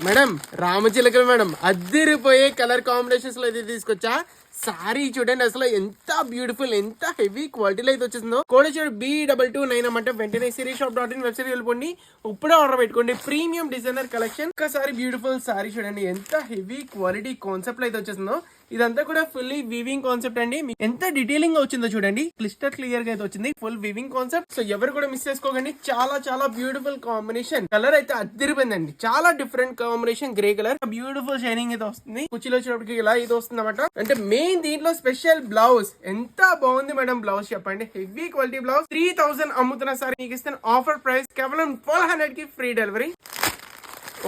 Madam రామచిలకలు madam అద్దరిపోయే colour combinations లో అయితే తీసుకొచ్చా. సారీ చూడండి అసలు ఎంత బ్యూటిఫుల్, ఎంత హెవీ క్వాలిటీలో అయితే వచ్చేసిందో. కోడ్ చూడండి B2229 అన్నమాట. వెంటనే sirisshop.in వెబ్సైట్ వెళ్ళిపోండి, ఇప్పుడే ఆర్డర్ పెట్టుకోండి. Premium designer collection. ఒక్కసారి బ్యూటిఫుల్ సారీ చూడండి ఎంత హెవీ క్వాలిటీ కాన్సెప్ట్ లో అయితే వచ్చేసిందో. ఇదంతా కూడా ఫుల్లీ వీవింగ్ కాన్సెప్ట్ అండి. ఎంత డీటెయిలింగ్ గా వచ్చిందో చూడండి, క్లిస్టర్ క్లియర్ గా అయితే వచ్చింది. Full weaving concept. సో ఎవరు కూడా మిస్ చేసుకోకండి. చాలా చాలా బ్యూటిఫుల్ కాంబినేషన్. కలర్ అయితే అద్దరిపోయిందండి, చాలా different combination. Grey colour beautiful shining అయితే వస్తుంది. కుర్చీలో వచ్చేటప్పటికి ఇలా ఇది వస్తుంది అనమాట. అంటే మెయిన్ దీంట్లో స్పెషల్ బ్లౌజ్ ఎంత బాగుంది మేడం. బ్లౌజ్ చెప్పండి, హెవీ క్వాలిటీ బ్లౌజ్. 3000 అమ్ముతున్నా సార్, మీకు ఇస్తాను ఆఫర్ ప్రైస్ కేవలం 1200 కి ఫ్రీ డెలివరీ.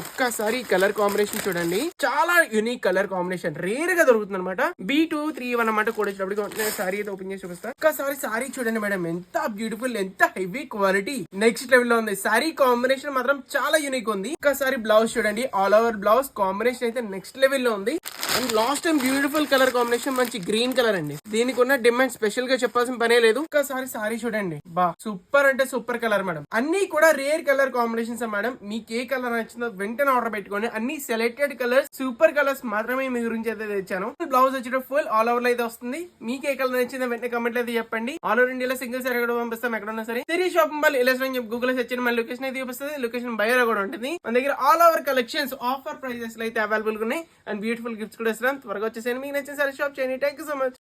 ఒక్కసారి కలర్ కాంబినేషన్ చూడండి, చాలా యూనిక్ కలర్ కాంబినేషన్, రేర్ గా దొరుకుతుంది అనమాట. B231 అన్నమాట. కూడా వచ్చినప్పుడు సారీ అయితే ఓపెన్ చేసి చూపిస్తా. ఒక్కసారి సారీ చూడండి మేడం, ఎంత బ్యూటిఫుల్, ఎంత హెవీ క్వాలిటీ, నెక్స్ట్ లెవెల్ లో ఉంది. సారీ కాంబినేషన్ మాత్రం చాలా యూనిక్ ఉంది. ఒక్కసారి బ్లౌజ్ చూడండి, ఆల్ ఓవర్ బ్లౌజ్ కాంబినేషన్ అయితే నెక్స్ట్ లెవెల్ లో ఉంది. And last time beautiful colour combination, మంచి గ్రీన్ కలర్ అండి. దీనికి ఉన్న డిమాండ్ స్పెషల్ గా చెప్పాల్సిన పనే లేదు. ఒక్కసారి సారీ చూడండి, బా సూపర్ అంటే సూపర్ కలర్ మేడం. అన్ని కూడా రేర్ కలర్ కాంబినేషన్స్ మేడం. మీకు ఏ కలర్ నచ్చిందో వెంటనే ఆర్డర్ పెట్టుకోండి. అన్ని సెలెక్టెడ్ కలర్స్, సూపర్ కలర్స్ మాత్రమే మీ గురించి అయితే తెచ్చాను. బ్లౌజ్ వచ్చి ఫుల్ ఆల్ ఓవర్ లో అయితే వస్తుంది. మీకు ఏ కలర్ నచ్చిందో వెంటనే కమెంట్ అయితే చెప్పండి. ఆల్ ఓవర్ ఇండియాలో సింగిల్ సారీ కూడా పంపిస్తాం, ఎక్కడ ఉన్నా సరే. సిరీ షాపింగ్ మాల్ ఇలా గూగుల్ సెర్చ్ చేయండి, మన లొకేషన్ అయితే చూపిస్తుంది. లొకేషన్ బయట కూడా ఉంటుంది. మన దగ్గర all over collections offer prices అయితే అవైలబుల్ ఉన్నాయి. అండ్ బ్యూటిఫుల్ గిఫ్ట్స్ కూడా ఇస్తున్నాం. త్వరగా వచ్చేసి మీకు నచ్చిన సారీ షాప్ చేయండి. Thank you so much.